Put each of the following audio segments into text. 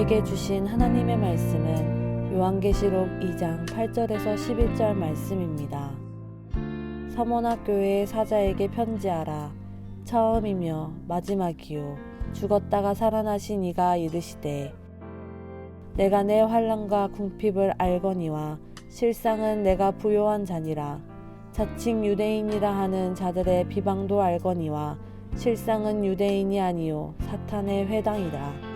우리에게 주신 하나님의 말씀은 요한계시록 2장 8절에서 11절 말씀입니다. 서머나 교회의 사자에게 편지하라. 처음이며 마지막이요 죽었다가 살아나신 이가 이르시되 내가 내 환난과 궁핍을 알거니와 실상은 내가 부요한 자니라. 자칭 유대인이라 하는 자들의 비방도 알거니와 실상은 유대인이 아니요 사탄의 회당이라.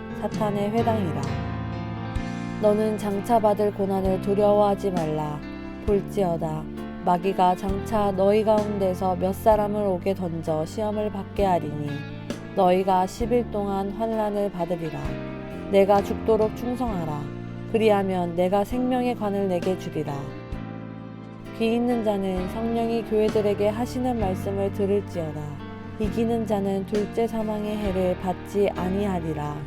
너는 장차 받을 고난을 두려워하지 말라. 볼지어다 마귀가 장차 너희 가운데서 몇 사람을 옥에 던져 시험을 받게 하리니 너희가 10일 동안 환난을 받으리라. 내가 죽도록 충성하라. 그리하면 내가 생명의 관을 내게 주리라. 귀 있는 자는 성령이 교회들에게 하시는 말씀을 들을지어다. 이기는 자는 둘째 사망의 해를 받지 아니하리라.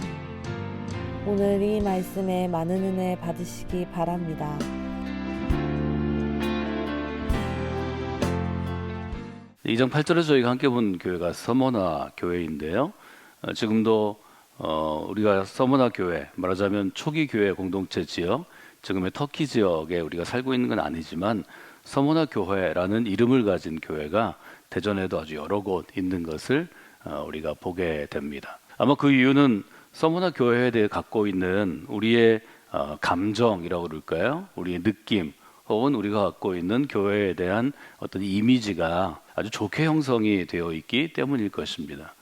오늘 이 말씀에 많은 은혜 받으시기 바랍니다. 2장 8절에 저희가 함께 본 교회가 서머나 교회인데요. 지금도 우리가 서머나 교회, 말하자면 초기 교회 공동체 지역, 지금의 터키 지역에 우리가 살고 있는 건 아니지만 서머나 교회라는 이름을 가진 교회가 대전에도 아주 여러 곳 있는 것을 우리가 보게 됩니다. 아마 그 이유는 서머나 교회에 대해 갖고 있는 우리의 감정이라고 그럴까요? 우리의 느낌 혹은 우리가 갖고 있는 교회에 대한 어떤 이미지가 아주 좋게 형성이 되어 있기 때문일 것입니다.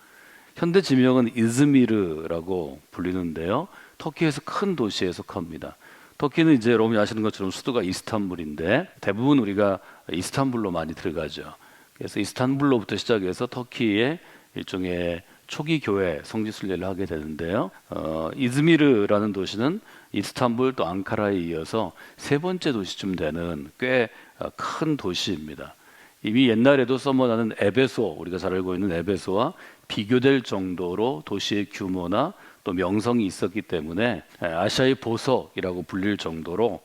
현대 지명은 이즈미르라고 불리는데요. 터키에서 큰 도시에 속합니다. 터키는 이제 여러분이 아시는 것처럼 수도가 이스탄불인데 대부분 우리가 이스탄불로 많이 들어가죠. 그래서 이스탄불로부터 시작해서 터키의 일종의 초기 교회 성지순례를 하게 되는데요. 이즈미르라는 도시는 이스탄불 또 앙카라에 이어서 세 번째 도시쯤 되는 꽤 큰 도시입니다. 이미 옛날에도 서머나는 에베소, 우리가 잘 알고 있는 에베소와 비교될 정도로 도시의 규모나 또 명성이 있었기 때문에 아시아의 보석이라고 불릴 정도로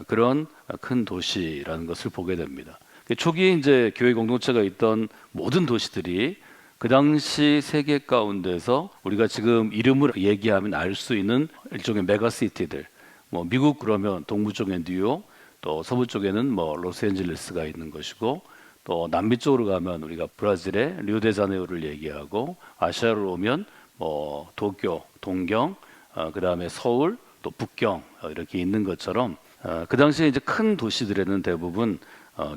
그런 큰 도시라는 것을 보게 됩니다. 초기에 이제 교회 공동체가 있던 모든 도시들이 그 당시 세계 가운데서 우리가 지금 이름을 얘기하면 알 수 있는 일종의 메가시티들, 뭐 미국 그러면 동부 쪽에 뉴욕, 또 서부 쪽에는 뭐 로스앤젤레스가 있는 것이고, 또 남미 쪽으로 가면 우리가 브라질의 리우데자네이루를 얘기하고, 아시아로 오면 뭐 도쿄, 동경, 그 다음에 서울, 또 북경 이렇게 있는 것처럼 그 당시에 이제 큰 도시들에는 대부분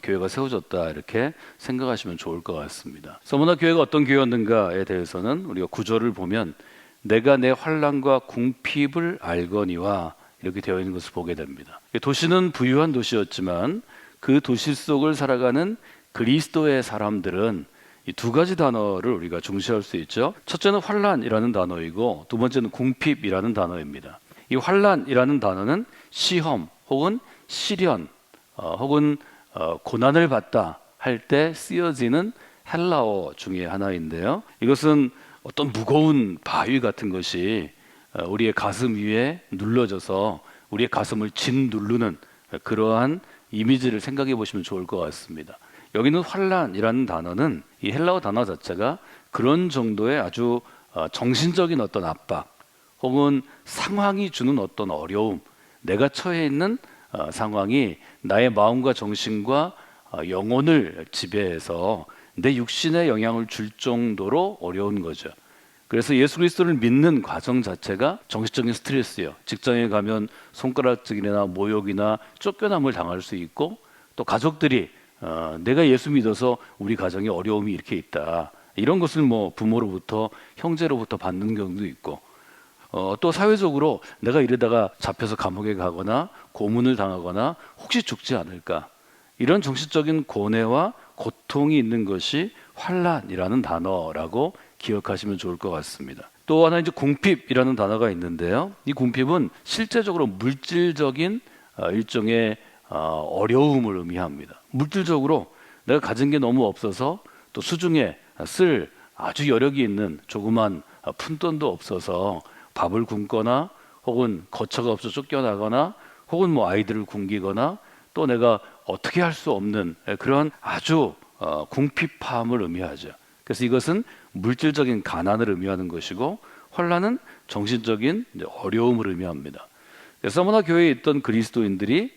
교회가 세워졌다 이렇게 생각하시면 좋을 것 같습니다. 서머나 교회가 어떤 교회였는가에 대해서는 우리가 구절을 보면 내가 내 환난과 궁핍을 알거니와 이렇게 되어 있는 것을 보게 됩니다. 도시는 부유한 도시였지만 그 도시 속을 살아가는 그리스도의 사람들은 이 두 가지 단어를 우리가 중시할 수 있죠. 첫째는 환난이라는 단어이고 두 번째는 궁핍이라는 단어입니다. 이 환난이라는 단어는 시험 혹은 시련 혹은 고난을 받다 할 때 쓰여지는 헬라어 중에 하나인데요. 이것은 어떤 무거운 바위 같은 것이 우리의 가슴 위에 눌러져서 우리의 가슴을 짓누르는 그러한 이미지를 생각해 보시면 좋을 것 같습니다. 여기는 환난이라는 단어는 이 헬라어 단어 자체가 그런 정도의 아주 정신적인 어떤 압박 혹은 상황이 주는 어떤 어려움, 내가 처해 있는 상황이 나의 마음과 정신과 영혼을 지배해서 내 육신에 영향을 줄 정도로 어려운 거죠. 그래서 예수 그리스도를 믿는 과정 자체가 정신적인 스트레스예요. 직장에 가면 손가락질이나 모욕이나 쫓겨남을 당할 수 있고, 또 가족들이 내가 예수 믿어서 우리 가정에 어려움이 이렇게 있다, 이런 것을 뭐 부모로부터 형제로부터 받는 경우도 있고, 또 사회적으로 내가 이러다가 잡혀서 감옥에 가거나 고문을 당하거나 혹시 죽지 않을까, 이런 정신적인 고뇌와 고통이 있는 것이 환난이라는 단어라고 기억하시면 좋을 것 같습니다. 또 하나 이제 궁핍이라는 단어가 있는데요. 이 궁핍은 실제적으로 물질적인 일종의 어려움을 의미합니다. 물질적으로 내가 가진 게 너무 없어서 또 수중에 쓸 아주 여력이 있는 조그만 푼돈도 없어서 밥을 굶거나 혹은 거처가 없어 쫓겨나거나 혹은 뭐 아이들을 굶기거나 또 내가 어떻게 할 수 없는 그런 아주 궁핍함을 의미하죠. 그래서 이것은 물질적인 가난을 의미하는 것이고, 환난은 정신적인 이제 어려움을 의미합니다. 서머나 교회에 있던 그리스도인들이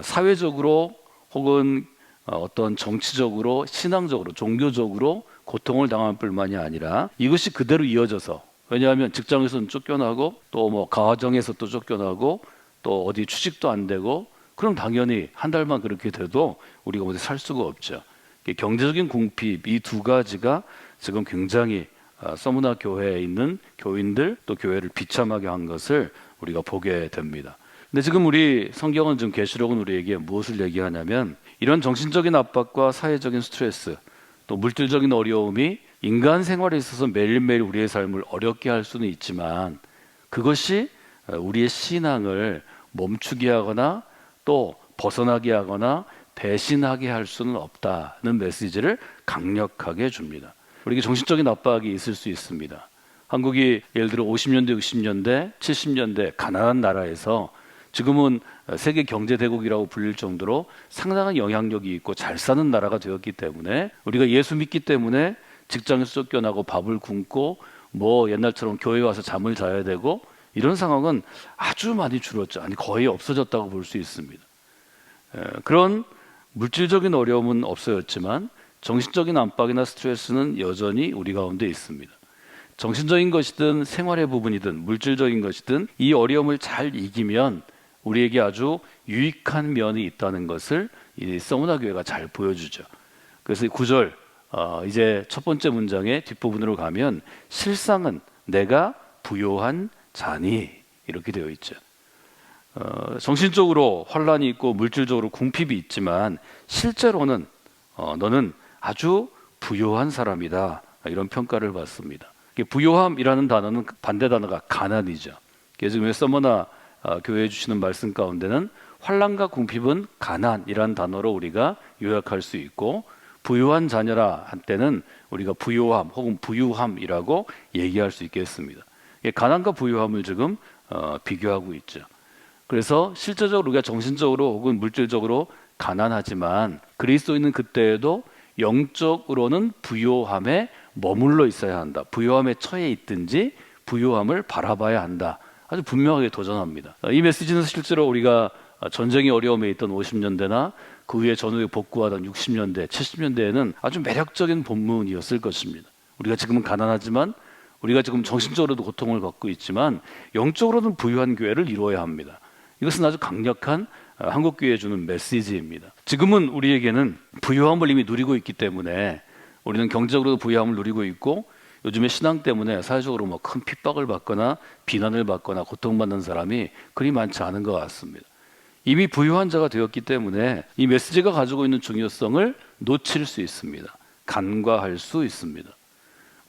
사회적으로 혹은 어떤 정치적으로, 신앙적으로, 종교적으로 고통을 당할 뿐만이 아니라 이것이 그대로 이어져서, 왜냐하면 직장에서는 쫓겨나고 또 뭐 가정에서 또 쫓겨나고 또 어디 취직도 안 되고, 그럼 당연히 한 달만 그렇게 돼도 우리가 어디 살 수가 없죠. 경제적인 궁핍, 이 두 가지가 지금 굉장히 서머나 교회에 있는 교인들 또 교회를 비참하게 한 것을 우리가 보게 됩니다. 근데 지금 우리 성경은, 지금 계시록은 우리에게 무엇을 얘기하냐면, 이런 정신적인 압박과 사회적인 스트레스 또 물질적인 어려움이 인간 생활에 있어서 매일매일 우리의 삶을 어렵게 할 수는 있지만, 그것이 우리의 신앙을 멈추게 하거나 또 벗어나게 하거나 배신하게 할 수는 없다는 메시지를 강력하게 줍니다. 우리에게 정신적인 압박이 있을 수 있습니다. 한국이 예를 들어 50년대, 60년대, 70년대 가난한 나라에서 지금은 세계 경제 대국이라고 불릴 정도로 상당한 영향력이 있고 잘 사는 나라가 되었기 때문에, 우리가 예수 믿기 때문에 직장에서 쫓겨나고 밥을 굶고 뭐 옛날처럼 교회 와서 잠을 자야 되고 이런 상황은 아주 많이 줄었죠. 아니 거의 없어졌다고 볼 수 있습니다. 그런 물질적인 어려움은 없어졌지만 정신적인 압박이나 스트레스는 여전히 우리 가운데 있습니다. 정신적인 것이든 생활의 부분이든 물질적인 것이든 이 어려움을 잘 이기면 우리에게 아주 유익한 면이 있다는 것을 이 서머나 교회가 잘 보여주죠. 그래서 9절 이제 첫 번째 문장의 뒷부분으로 가면, 실상은 내가 부요한 자니, 이렇게 되어 있죠. 정신적으로 환란이 있고 물질적으로 궁핍이 있지만 실제로는 너는 아주 부요한 사람이다, 이런 평가를 받습니다. 부요함이라는 단어는 반대 단어가 가난이죠. 그래서 지금 서머나 교회에 주시는 말씀 가운데는 환난과 궁핍은 가난이라는 단어로 우리가 요약할 수 있고, 부유한 자녀라 한때는 우리가 부요함 혹은 부유함이라고 얘기할 수 있겠습니다. 가난과 부유함을 지금 비교하고 있죠. 그래서 실제적으로 우리가 정신적으로 혹은 물질적으로 가난하지만 그리스도인은 그때에도 영적으로는 부요함에 머물러 있어야 한다. 부요함에 처해 있든지 부요함을 바라봐야 한다. 아주 분명하게 도전합니다. 이 메시지는 실제로 우리가 전쟁의 어려움에 있던 50년대나 그 후에 전후에 복구하던 60년대, 70년대에는 아주 매력적인 본문이었을 것입니다. 우리가 지금은 가난하지만, 우리가 지금 정신적으로도 고통을 받고 있지만 영적으로는 부유한 교회를 이루어야 합니다. 이것은 아주 강력한 한국교회에 주는 메시지입니다. 지금은 우리에게는 부유함을 이미 누리고 있기 때문에, 우리는 경제적으로도 부유함을 누리고 있고, 요즘에 신앙 때문에 사회적으로 뭐 큰 핍박을 받거나 비난을 받거나 고통받는 사람이 그리 많지 않은 것 같습니다. 이미 부유한 자가 되었기 때문에 이 메시지가 가지고 있는 중요성을 놓칠 수 있습니다. 간과할 수 있습니다.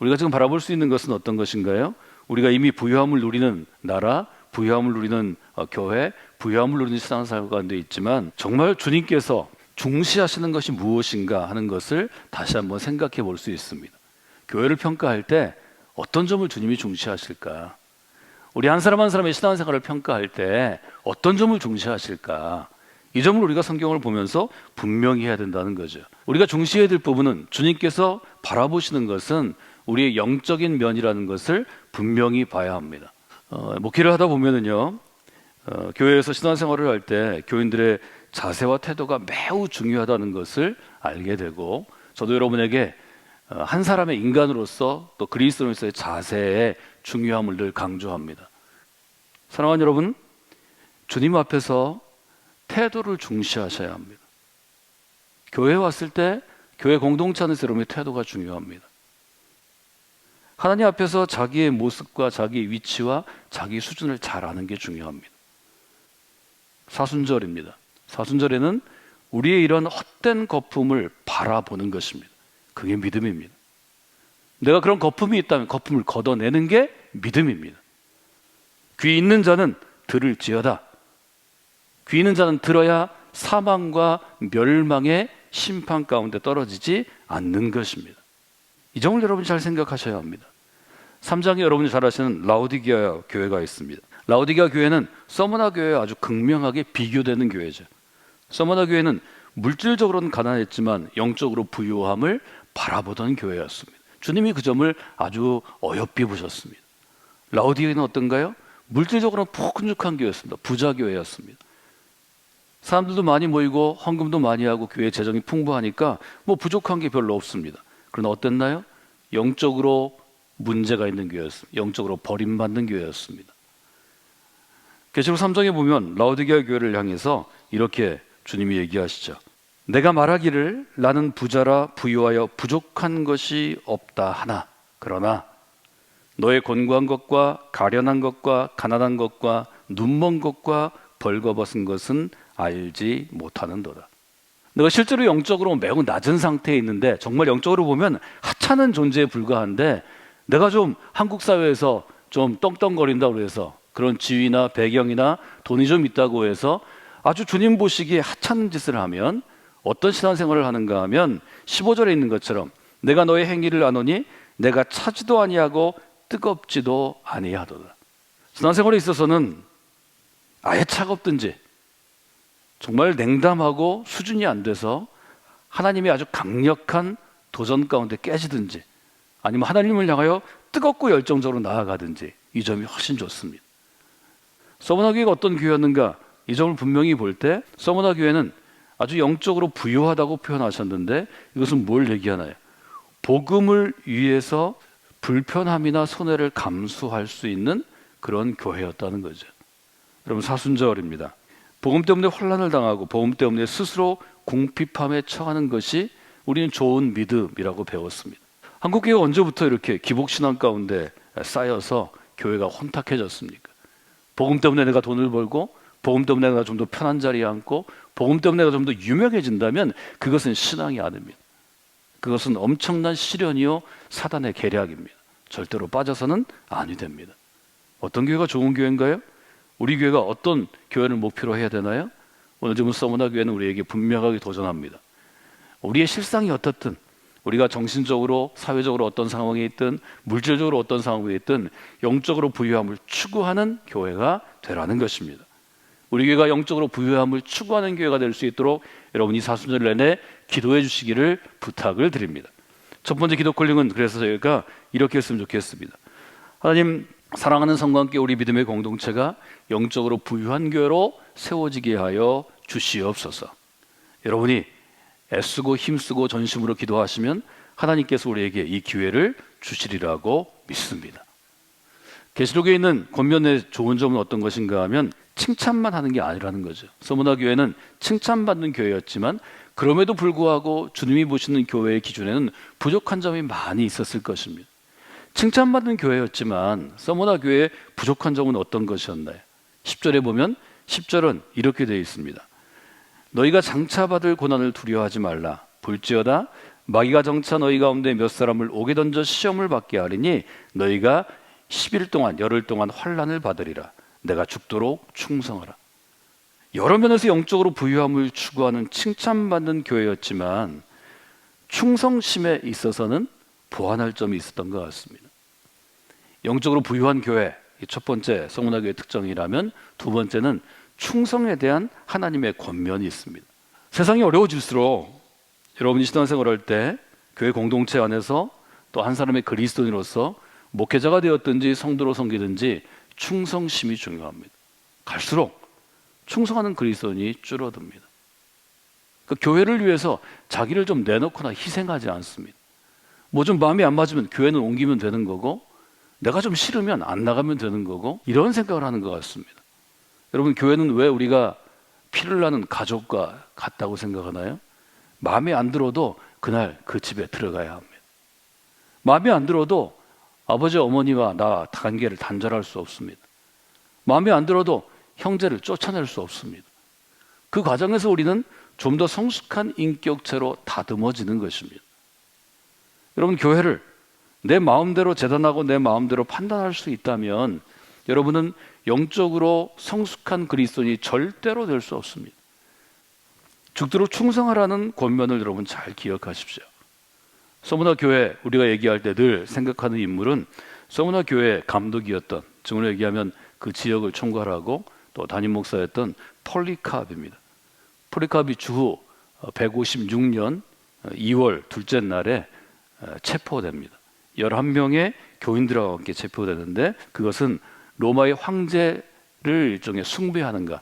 우리가 지금 바라볼 수 있는 것은 어떤 것인가요? 우리가 이미 부유함을 누리는 나라, 부유함을 누리는 교회, 부유함을 누리는 신앙생활 가운데 있지만, 정말 주님께서 중시하시는 것이 무엇인가 하는 것을 다시 한번 생각해 볼 수 있습니다. 교회를 평가할 때 어떤 점을 주님이 중시하실까? 우리 한 사람 한 사람의 신앙생활을 평가할 때 어떤 점을 중시하실까? 이 점을 우리가 성경을 보면서 분명히 해야 된다는 거죠. 우리가 중시해야 될 부분은, 주님께서 바라보시는 것은 우리의 영적인 면이라는 것을 분명히 봐야 합니다. 목회를 하다 보면은요, 교회에서 신앙생활을 할 때 교인들의 자세와 태도가 매우 중요하다는 것을 알게 되고, 저도 여러분에게 한 사람의 인간으로서 또 그리스도인으로서의 자세의 중요함을 늘 강조합니다. 사랑하는 여러분, 주님 앞에서 태도를 중시하셔야 합니다. 교회에 왔을 때 교회 공동체 안에서 여러분의 태도가 중요합니다. 하나님 앞에서 자기의 모습과 자기의 위치와 자기 수준을 잘 아는 게 중요합니다. 사순절입니다. 사순절에는 우리의 이런 헛된 거품을 바라보는 것입니다. 그게 믿음입니다. 내가 그런 거품이 있다면 거품을 걷어내는 게 믿음입니다. 귀 있는 자는 들을지어다. 귀 있는 자는 들어야 사망과 멸망의 심판 가운데 떨어지지 않는 것입니다. 이 점을 여러분이 잘 생각하셔야 합니다. 3장에 여러분이 잘 아시는 라오디게아 교회가 있습니다. 라오디게아 교회는 서머나 교회와 아주 극명하게 비교되는 교회죠. 서머나 교회는 물질적으로는 가난했지만 영적으로 부유함을 바라보던 교회였습니다. 주님이 그 점을 아주 어여삐 보셨습니다. 라오디게는 어떤가요? 물질적으로는 풍족한 교회였습니다. 부자 교회였습니다. 사람들도 많이 모이고 헌금도 많이 하고 교회 재정이 풍부하니까 뭐 부족한 게 별로 없습니다. 그러나 어땠나요? 영적으로 문제가 있는 교회였습니다. 영적으로 버림받는 교회였습니다. 계시록 3장에 보면 라오디게아 교회를 향해서 이렇게 주님이 얘기하시죠. 내가 말하기를 나는 부자라 부유하여 부족한 것이 없다 하나 그러나 너의 곤고한 것과 가련한 것과 가난한 것과 눈먼 것과 벌거벗은 것은 알지 못하는도다. 내가 실제로 영적으로 매우 낮은 상태에 있는데 정말 영적으로 보면 하찮은 존재에 불과한데 내가 좀 한국 사회에서 좀 떵떵거린다고 해서 그런 지위나 배경이나 돈이 좀 있다고 해서 아주 주님 보시기에 하찮은 짓을 하면 어떤 신앙생활을 하는가 하면 15절에 있는 것처럼 내가 너의 행위를 아노니 내가 차지도 아니하고 뜨겁지도 아니하도다. 신앙생활에 있어서는 아예 차갑든지 정말 냉담하고 수준이 안 돼서 하나님의 아주 강력한 도전 가운데 깨지든지 아니면 하나님을 향하여 뜨겁고 열정적으로 나아가든지 이 점이 훨씬 좋습니다. 서머나 교회가 어떤 교회였는가? 이 점을 분명히 볼 때 서머나 교회는 아주 영적으로 부유하다고 표현하셨는데 이것은 뭘 얘기하나요? 복음을 위해서 불편함이나 손해를 감수할 수 있는 그런 교회였다는 거죠. 여러분 사순절입니다. 복음 때문에 혼란을 당하고 복음 때문에 스스로 궁핍함에 처하는 것이 우리는 좋은 믿음이라고 배웠습니다. 한국교회가 언제부터 이렇게 기복신앙 가운데 쌓여서 교회가 혼탁해졌습니까? 복음 때문에 내가 돈을 벌고 복음 때문에 내가 좀 더 편한 자리에 앉고 복음 때문에 내가 좀 더 유명해진다면 그것은 신앙이 아닙니다. 그것은 엄청난 시련이요 사단의 계략입니다. 절대로 빠져서는 아니 됩니다. 어떤 교회가 좋은 교회인가요? 우리 교회가 어떤 교회를 목표로 해야 되나요? 오늘 지금 서머나 교회는 우리에게 분명하게 도전합니다. 우리의 실상이 어떻든 우리가 정신적으로 사회적으로 어떤 상황에 있든 물질적으로 어떤 상황에 있든 영적으로 부유함을 추구하는 교회가 되라는 것입니다. 우리 교회가 영적으로 부유함을 추구하는 교회가 될 수 있도록 여러분이 사순절 내내 기도해 주시기를 부탁을 드립니다. 첫 번째 기도 콜링은 그래서 저희가 이렇게 했으면 좋겠습니다. 하나님, 사랑하는 성과 함께 우리 믿음의 공동체가 영적으로 부유한 교회로 세워지게 하여 주시옵소서. 여러분이 애쓰고 힘쓰고 전심으로 기도하시면 하나님께서 우리에게 이 기회를 주시리라고 믿습니다. 계시록에 있는 권면의 좋은 점은 어떤 것인가 하면 칭찬만 하는 게 아니라는 거죠. 서머나 교회는 칭찬받는 교회였지만 그럼에도 불구하고 주님이 보시는 교회의 기준에는 부족한 점이 많이 있었을 것입니다. 칭찬받는 교회였지만 서머나 교회의 부족한 점은 어떤 것이었나요? 10절에 보면 10절은 이렇게 되어 있습니다. 너희가 장차받을 고난을 두려워하지 말라. 볼지어다 마귀가 정차 너희 가운데 몇 사람을 옥에 던져 시험을 받게 하리니 너희가 10일 동안 열흘 동안 환난을 받으리라. 내가 죽도록 충성하라. 여러 면에서 영적으로 부유함을 추구하는 칭찬받는 교회였지만 충성심에 있어서는 보완할 점이 있었던 것 같습니다. 영적으로 부유한 교회, 첫 번째 서머나 교회의 특징이라면 두 번째는 충성에 대한 하나님의 권면이 있습니다. 세상이 어려워질수록 여러분이 신앙생활할 때 교회 공동체 안에서 또 한 사람의 그리스도인으로서 목회자가 되었든지 성도로 섬기든지 충성심이 중요합니다. 갈수록 충성하는 그리스도인이 줄어듭니다. 그 교회를 위해서 자기를 좀 내놓거나 희생하지 않습니다. 뭐 좀 마음이 안 맞으면 교회는 옮기면 되는 거고 내가 좀 싫으면 안 나가면 되는 거고 이런 생각을 하는 것 같습니다. 여러분 교회는 왜 우리가 피를 나는 가족과 같다고 생각하나요? 마음에 안 들어도 그날 그 집에 들어가야 합니다. 마음에 안 들어도 아버지 어머니와 나 관계를 단절할 수 없습니다. 마음에 안 들어도 형제를 쫓아낼 수 없습니다. 그 과정에서 우리는 좀 더 성숙한 인격체로 다듬어지는 것입니다. 여러분 교회를 내 마음대로 재단하고 내 마음대로 판단할 수 있다면 여러분은 영적으로 성숙한 그리스도인이 절대로 될 수 없습니다. 죽도록 충성하라는 권면을 여러분 잘 기억하십시오. 서머나 교회 우리가 얘기할 때 늘 생각하는 인물은 서머나 교회 감독이었던, 지금으로 얘기하면 그 지역을 총괄하고 또 담임 목사였던 폴리캅입니다. 폴리캅이 주후 156년 2월 둘째 날에 체포됩니다. 11명의 교인들하고 함께 체포되는데 그것은 로마의 황제를 일종의 숭배하는 것.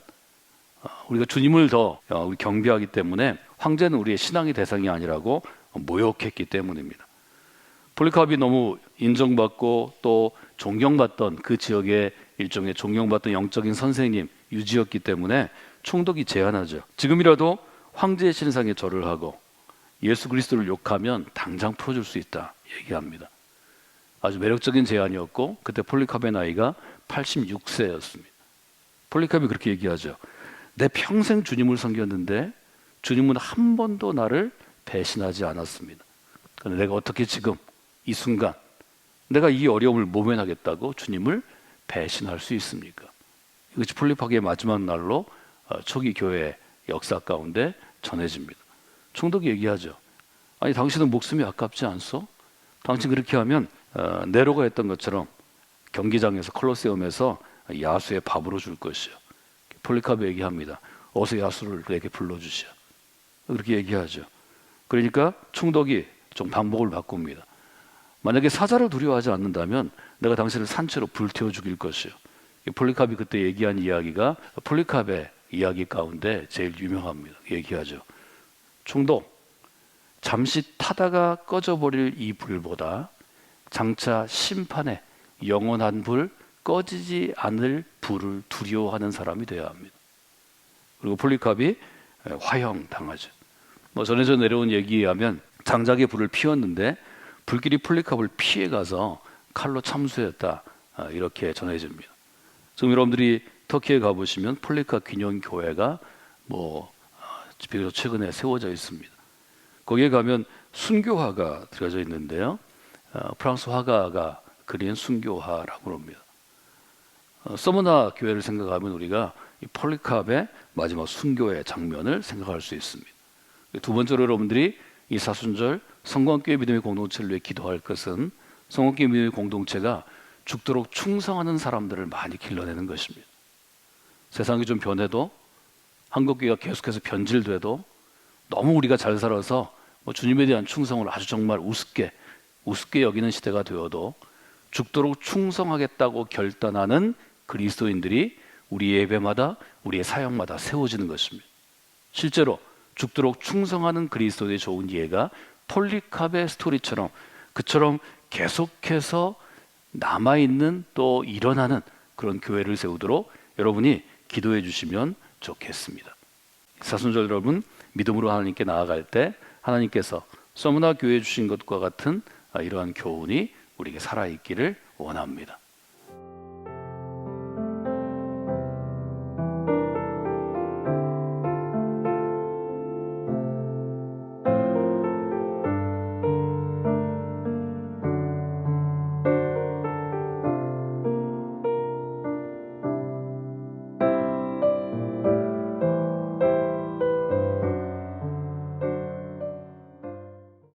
우리가 주님을 더 우리 경배하기 때문에 황제는 우리의 신앙의 대상이 아니라고 모욕했기 때문입니다. 폴리카르이 너무 인정받고 또 존경받던 그 지역의 일종의 존경받던 영적인 선생님 유지였기 때문에 총독이 제안하죠. 지금이라도 황제의 신상에 절을 하고 예수 그리스도를 욕하면 당장 풀어줄 수 있다 얘기합니다. 아주 매력적인 제안이었고 그때 폴리카르의 나이가 86세였습니다. 폴리카르이 그렇게 얘기하죠. 내 평생 주님을 섬겼는데 주님은 한 번도 나를 배신하지 않았습니다. 그런데 내가 어떻게 지금 이 순간 내가 이 어려움을 모면하겠다고 주님을 배신할 수 있습니까? 이것이 폴리카르의 마지막 날로 초기 교회 역사 가운데 전해집니다. 총독이 얘기하죠. 아니 당신은 목숨이 아깝지 않소? 당신 그렇게 하면 네로가 했던 것처럼 경기장에서 콜로세움에서 야수의 밥으로 줄 것이요. 폴리카르 얘기합니다. 어서 야수를 내게 불러주시오. 그렇게 얘기하죠. 그러니까 총독이 좀 방법을 바꿉니다. 만약에 사자를 두려워하지 않는다면 내가 당신을 산채로 불태워 죽일 것이요. 폴리카르이 그때 얘기한 이야기가 폴리카르의 이야기 가운데 제일 유명합니다. 얘기하죠. 총독, 잠시 타다가 꺼져버릴 이 불보다 장차 심판에 영원한 불, 꺼지지 않을 불을 두려워하는 사람이 되어야 합니다. 그리고 폴리카르이 화형당하죠. 전해져 내려온 얘기에 하면 장작의 불을 피웠는데 불길이 폴리카르를 피해가서 칼로 참수했다 이렇게 전해집니다. 지금 여러분들이 터키에 가보시면 폴리카르 기념교회가 비교적 최근에 세워져 있습니다. 거기에 가면 순교화가 들어져 있는데요. 프랑스 화가가 그린 순교화라고 합니다. 서머나 교회를 생각하면 우리가 이 폴리카르의 마지막 순교의 장면을 생각할 수 있습니다. 두 번째로 여러분들이 이 사순절 성광교회 믿음의 공동체를 위해 기도할 것은 성광교회 믿음의 공동체가 죽도록 충성하는 사람들을 많이 길러내는 것입니다. 세상이 좀 변해도 한국교회가 계속해서 변질돼도 너무 우리가 잘 살아서 주님에 대한 충성을 아주 정말 우습게 여기는 시대가 되어도 죽도록 충성하겠다고 결단하는 그리스도인들이 우리 예배마다 우리의 사역마다 세워지는 것입니다. 실제로 죽도록 충성하는 그리스도의 좋은 예가 폴리카르의 스토리처럼 그처럼 계속해서 남아있는 또 일어나는 그런 교회를 세우도록 여러분이 기도해 주시면 좋겠습니다. 사순절 여러분 믿음으로 하나님께 나아갈 때 하나님께서 서머나 교회에 주신 것과 같은 이러한 교훈이 우리에게 살아있기를 원합니다.